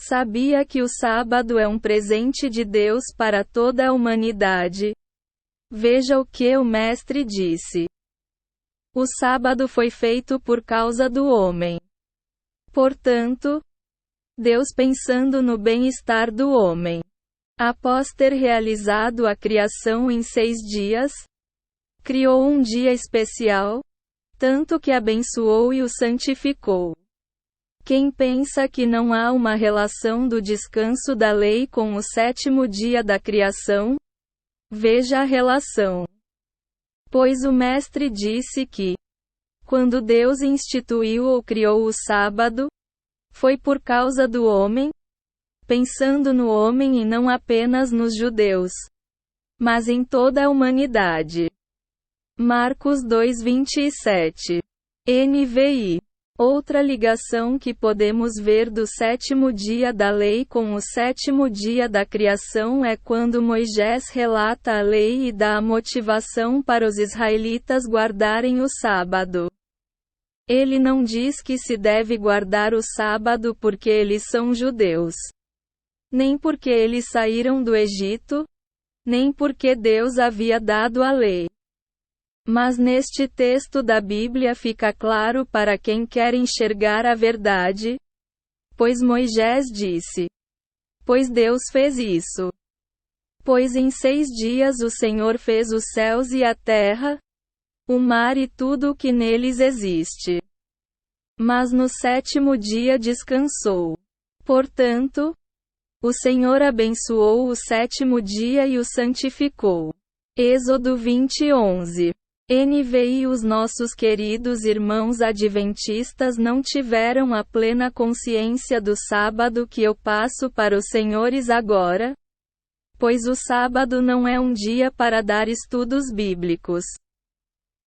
Sabia que o sábado é um presente de Deus para toda a humanidade. Veja o que o Mestre disse. O sábado foi feito por causa do homem. Portanto, Deus, pensando no bem-estar do homem, após ter realizado a criação em 6 dias, criou um dia especial, tanto que abençoou e o santificou. Quem pensa que não há uma relação do descanso da lei com o 7º dia da criação? Veja a relação. Pois o Mestre disse que, quando Deus instituiu ou criou o sábado, foi por causa do homem, pensando no homem e não apenas nos judeus, mas em toda a humanidade. Marcos 2:27. NVI. Outra ligação que podemos ver do 7º dia da lei com o 7º dia da criação é quando Moisés relata a lei e dá a motivação para os israelitas guardarem o sábado. Ele não diz que se deve guardar o sábado porque eles são judeus, nem porque eles saíram do Egito, nem porque Deus havia dado a lei. Mas neste texto da Bíblia fica claro para quem quer enxergar a verdade, pois Moisés disse: pois Deus fez isso. Pois em 6 dias o Senhor fez os céus e a terra, o mar e tudo o que neles existe. Mas no 7º dia descansou. Portanto, o Senhor abençoou o 7º dia e o santificou. Êxodo 20:11. NVI. Os nossos queridos irmãos adventistas não tiveram a plena consciência do sábado que eu passo para os senhores agora, pois o sábado não é um dia para dar estudos bíblicos,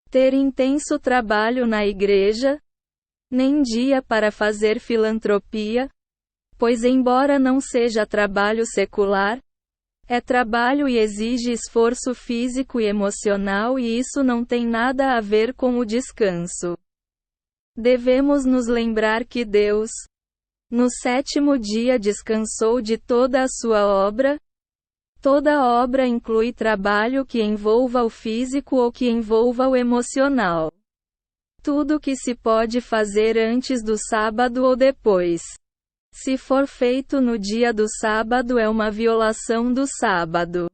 ter intenso trabalho na igreja, nem dia para fazer filantropia, pois embora não seja trabalho secular, é trabalho e exige esforço físico e emocional e isso não tem nada a ver com o descanso. Devemos nos lembrar que Deus, no 7º dia descansou de toda a sua obra. Toda obra inclui trabalho que envolva o físico ou que envolva o emocional. Tudo que se pode fazer antes do sábado ou depois, se for feito no dia do sábado, é uma violação do sábado.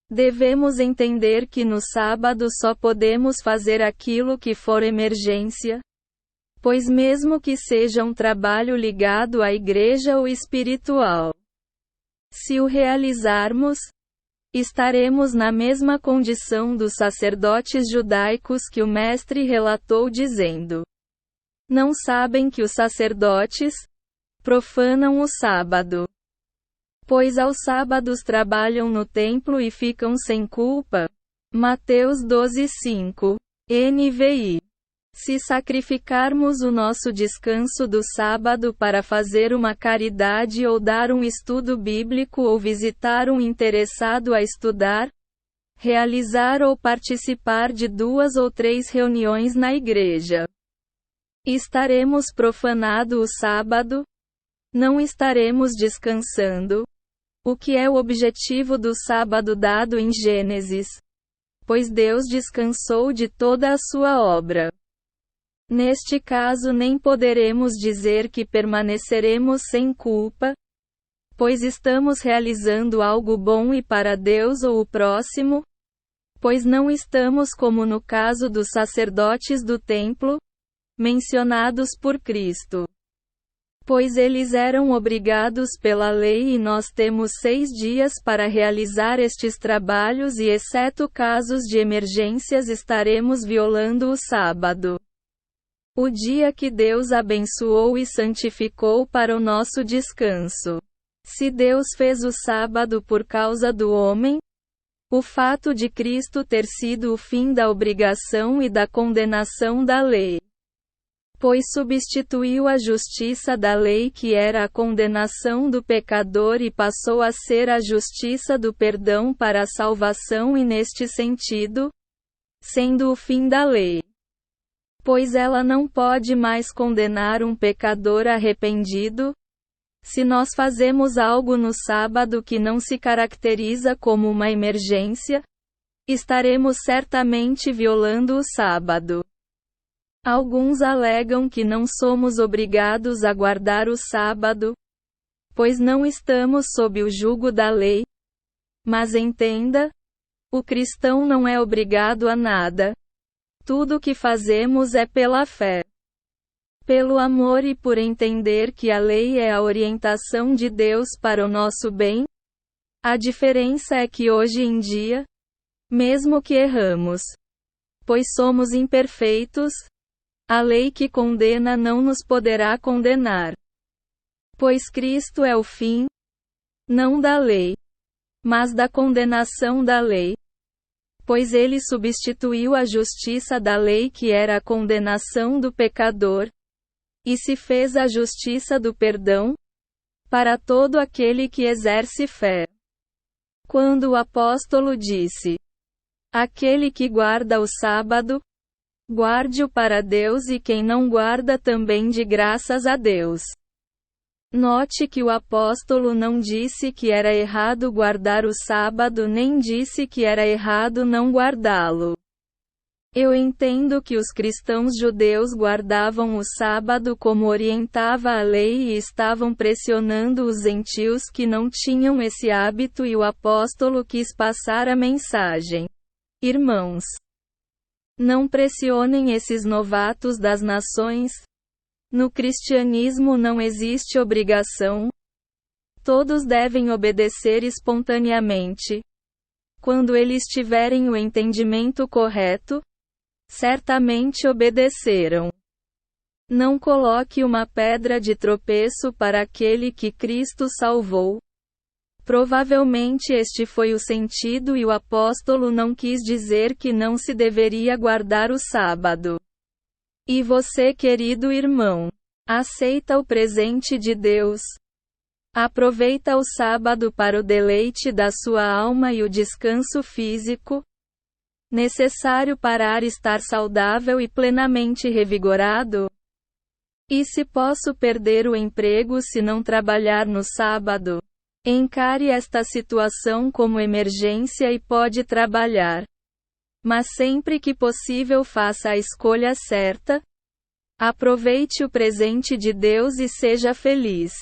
Devemos entender que no sábado só podemos fazer aquilo que for emergência, pois mesmo que seja um trabalho ligado à igreja ou espiritual, se o realizarmos, estaremos na mesma condição dos sacerdotes judaicos que o Mestre relatou dizendo: não sabem que os sacerdotes profanam o sábado, pois aos sábados trabalham no templo e ficam sem culpa. Mateus 12:5. NVI. Se sacrificarmos o nosso descanso do sábado para fazer uma caridade ou dar um estudo bíblico ou visitar um interessado a estudar, realizar ou participar de 2 ou 3 reuniões na igreja, estaremos profanando o sábado? Não estaremos descansando? O que é o objetivo do sábado dado em Gênesis? Pois Deus descansou de toda a sua obra. Neste caso nem poderemos dizer que permaneceremos sem culpa, pois estamos realizando algo bom e para Deus ou o próximo, pois não estamos como no caso dos sacerdotes do templo, mencionados por Cristo. Pois eles eram obrigados pela lei e nós temos 6 dias para realizar estes trabalhos e exceto casos de emergências estaremos violando o sábado. O dia que Deus abençoou e santificou para o nosso descanso. Se Deus fez o sábado por causa do homem, o fato de Cristo ter sido o fim da obrigação e da condenação da lei, pois substituiu a justiça da lei que era a condenação do pecador e passou a ser a justiça do perdão para a salvação e neste sentido, sendo o fim da lei, pois ela não pode mais condenar um pecador arrependido, Se nós fazemos algo no sábado que não se caracteriza como uma emergência, estaremos certamente violando o sábado. Alguns alegam que não somos obrigados a guardar o sábado, pois não estamos sob o jugo da lei. Mas entenda, o cristão não é obrigado a nada. Tudo o que fazemos é pela fé. Pelo amor e por entender que a lei é a orientação de Deus para o nosso bem. A diferença é que hoje em dia, mesmo que erramos, pois somos imperfeitos, a lei que condena não nos poderá condenar. Pois Cristo é o fim, não da lei, mas da condenação da lei. Pois ele substituiu a justiça da lei que era a condenação do pecador, e se fez a justiça do perdão, para todo aquele que exerce fé. Quando o apóstolo disse: aquele que guarda o sábado, guarde-o para Deus, e quem não guarda também de graças a Deus. Note que o apóstolo não disse que era errado guardar o sábado, nem disse que era errado não guardá-lo. Eu entendo que os cristãos judeus guardavam o sábado como orientava a lei e estavam pressionando os gentios que não tinham esse hábito, e o apóstolo quis passar a mensagem: irmãos, não pressionem esses novatos das nações. No cristianismo não existe obrigação. Todos devem obedecer espontaneamente. Quando eles tiverem o entendimento correto, certamente obedecerão. Não coloque uma pedra de tropeço para aquele que Cristo salvou. Provavelmente este foi o sentido, e o apóstolo não quis dizer que não se deveria guardar o sábado. E você, querido irmão, aceita o presente de Deus? Aproveita o sábado para o deleite da sua alma e o descanso físico necessário para estar saudável e plenamente revigorado? E se posso perder o emprego se não trabalhar no sábado? Encare esta situação como emergência e pode trabalhar. Mas sempre que possível faça a escolha certa. Aproveite o presente de Deus e seja feliz.